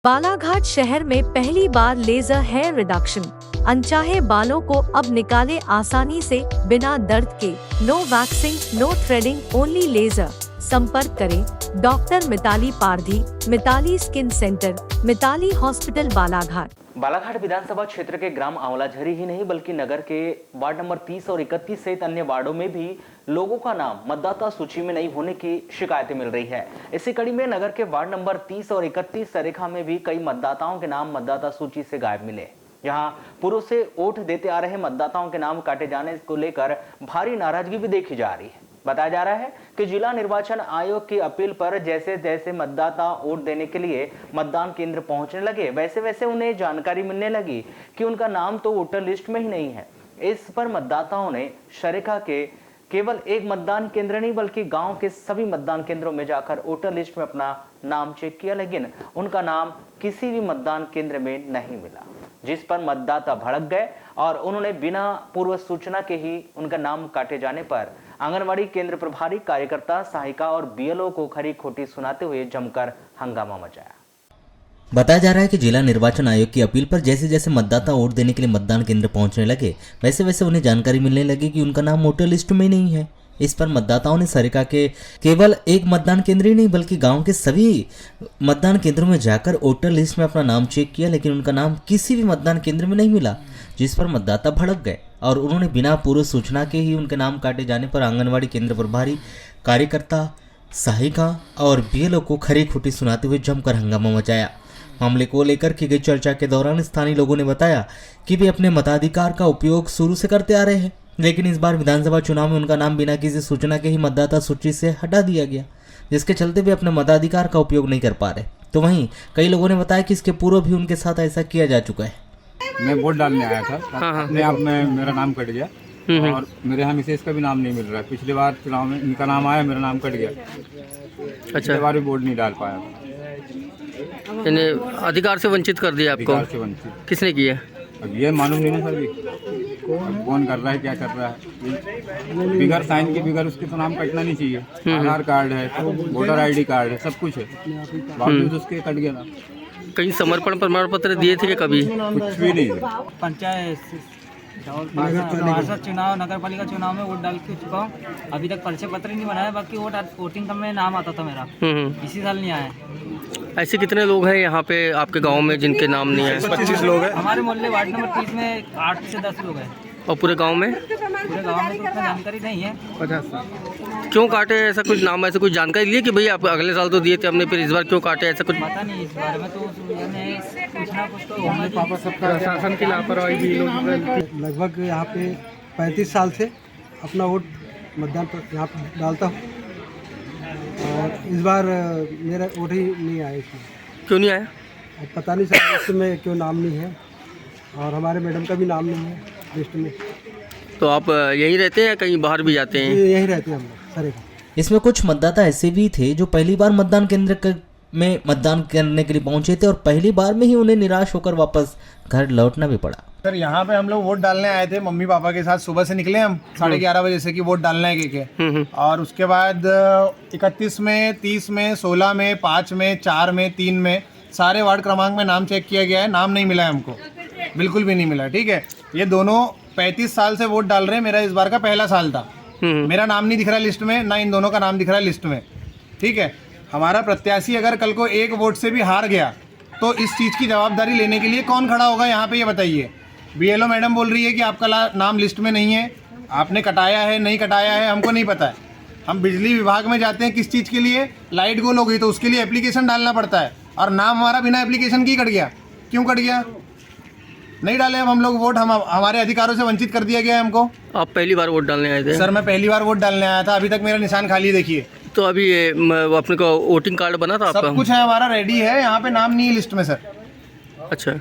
बालाघाट शहर में पहली बार लेजर हेयर रिडक्शन। अनचाहे बालों को अब निकाले आसानी से बिना दर्द के। No waxing, no threading, only laser. संपर्क करें doctor Mitali Pardhi, Mitali skin centre, Mitali hospital, Balaghat. Balaghat विधानसभा क्षेत्र के ग्राम आंवलाझरी ही नहीं बल्कि नगर के वार्ड नंबर 30 और 31 सहित अन्य वार्डों में भी लोगों का नाम मतदाता सूची में नहीं होने की शिकायतें मिल रही है। इसी कड़ी में नगर के वार्ड नंबर 30 और 31 सरेखा में भी कई मतदाताओं के नाम मतदाता सूची से गायब मिले। यहाँ पूर्व से वोट देते आ रहे मतदाताओं के नाम काटे जाने को लेकर भारी नाराजगी भी देखी जा रही है। बताया जा रहा है कि जिला निर्वाचन आयोग की अपील पर जैसे जैसे मतदाता वोट देने के लिए मतदान केंद्र पहुंचने लगे वैसे वैसे उन्हें जानकारी मिलने लगी कि उनका नाम तो वोटर लिस्ट में ही नहीं है। इस पर मतदाताओं ने शरेखा के केवल एक मतदान केंद्र नहीं बल्कि गांव के सभी मतदान केंद्रों में जाकर वोटर लिस्ट में अपना नाम चेक किया, लेकिन उनका नाम किसी भी मतदान केंद्र में नहीं मिला, जिस पर मतदाता भड़क गए और उन्होंने बिना पूर्व सूचना के ही उनका नाम काटे जाने पर आंगनवाड़ी केंद्र प्रभारी, कार्यकर्ता, सहायिका और बीएलओ को खरी खोटी सुनाते हुए जमकर हंगामा मचाया। बताया जा रहा है कि जिला निर्वाचन आयोग की अपील पर जैसे जैसे मतदाता वोट देने के लिए मतदान केंद्र पहुंचने लगे वैसे वैसे उन्हें जानकारी मिलने लगी कि उनका नाम वोटर लिस्ट में नहीं है। इस पर मतदाताओं ने सरेखा के केवल एक मतदान केंद्र ही नहीं बल्कि गांव के सभी मतदान केंद्रों में जाकर वोटर लिस्ट में अपना नाम चेक किया, लेकिन उनका नाम किसी भी मतदान केंद्र में नहीं मिला, जिस पर मतदाता भड़क गए और उन्होंने बिना पूर्व सूचना के ही उनके नाम काटे जाने पर आंगनवाड़ी केंद्र प्रभारी, कार्यकर्ता, सहायिका और बीएलओ को खरी खोटी सुनाते हुए जमकर हंगामा मचाया। मामले को लेकर की गई चर्चा के दौरान स्थानीय लोगों ने बताया कि वे अपने मताधिकार का उपयोग शुरू से करते आ रहे हैं, लेकिन इस बार विधानसभा चुनाव में उनका नाम बिना किसी सूचना के ही मतदाता सूची से हटा दिया गया, जिसके चलते वे अपने मताधिकार का उपयोग नहीं कर पा रहे। तो वहीं कई लोगों ने बताया कि इसके पूर्व भी उनके साथ ऐसा किया जा चुका है। मैं वोट डालने आया था, अपने आप में मेरा नाम कट गया और मेरे यहाँ मिसेज का भी नाम नहीं मिल रहा है। पिछली बार चुनाव में इनका नाम आया, मेरा नाम कट गया। पिछली बार भी वोट नहीं डाल पाया। अधिकार से वंचित कर दिया आपको? अधिकार से वंचित किसने किया? अब ये मालूम नहीं ना सर, भी कौन कर रहा है, क्या कर रहा है। बिगर साइन के बिगर उसके तो नाम कटना नहीं चाहिए। आधार कार्ड है, वोटर आईडी कार्ड है, सब कुछ है, बावजूद उसके कट गया नाम। कहीं समर्पण प्रमाण पत्र दिए थे कि कभी? कुछ भी नहीं है। पंचायत चुनाव, नगर पालिका चुनाव में वोट डाल के चुका हूँ। अभी तक परिचय पत्र नहीं बनाया, बाकी वोटिंग का में नाम आता था मेरा। इसी साल नहीं आया। ऐसे कितने लोग हैं यहाँ पे आपके गांव में जिनके नाम नहीं है? 25 लोग हैं हमारे मोहल्ले वार्ड नंबर 30 में 8 से 10 लोग हैं। और पूरे गांव में? पूरे गांव में तो उतना जानकारी नहीं है। 50। क्यों काटे? ऐसा कुछ नाम, ऐसा कुछ जानकारी लिए कि भाई आप अगले साल तो दिए थे हमने, फिर इस बार क्यों काटे? ऐसा कुछ पता नहीं इस बारे में, तो कुछ ना कुछ तो होना पापा सबका शासन की लापरवाही भी लगभग यहाँ पे 35 साल से अपना वोट मतदान पर यहाँ पर डालता हूँ और इस बार मेरा वोट ही नहीं आया इसमें। क्यों नहीं आया? अब पता नहीं सर लिस्ट में क्यों नाम नहीं है और हमारे मैडम का भी नाम नहीं है लिस्ट में। तो आप यहीं रहते हैं या कहीं बाहर भी जाते हैं? यही रहते हैं हम लोग सर। इसमें कुछ मतदाता ऐसे भी थे जो पहली बार मतदान केंद्र में मतदान करने के लिए पहुंचे थे और पहली बार में ही उन्हें निराश होकर वापस घर लौटना भी पड़ा। सर यहाँ पे हम लोग वोट डालने आए थे मम्मी पापा के साथ। सुबह से निकले हम 11:30 बजे से कि वोट डालना है के और उसके बाद 31 में, 30 में, 16 में, 5 में, 4 में, 3 में सारे वार्ड क्रमांक में नाम चेक किया गया है। नाम नहीं मिला है हमको, बिल्कुल भी नहीं मिला। ठीक है, ये दोनों 35 साल से वोट डाल रहे हैं। मेरा इस बार का पहला साल था। मेरा नाम नहीं दिख रहा लिस्ट में, ना इन दोनों का नाम दिख रहा है लिस्ट में। ठीक है, हमारा प्रत्याशी अगर कल को एक वोट से भी हार गया तो इस चीज़ की जवाबदारी लेने के लिए कौन खड़ा होगा यहाँ पे, ये बताइए। बीएलओ मैडम बोल रही है कि आपका नाम लिस्ट में नहीं है, आपने कटाया है, नहीं कटाया है, हमको नहीं पता है। हम बिजली विभाग में जाते हैं किस चीज़ के लिए, लाइट गोल हो गई तो उसके लिए एप्लीकेशन डालना पड़ता है और नाम हमारा बिना एप्लीकेशन की कट गया। क्यों कट गया? नहीं डाले अब हम लोग वोट, हम हमारे अधिकारों से वंचित कर दिया गया है हमको। आप पहली बार वोट डालने आए थे? सर मैं पहली बार वोट डालने आया था, अभी तक मेरा निशान खाली देखिए। तो अभी अपने को वोटिंग कार्ड बना था आपका? सब कुछ है हमारा, रेडी है। यहाँ पे नाम नहीं है लिस्ट में सर। अच्छा।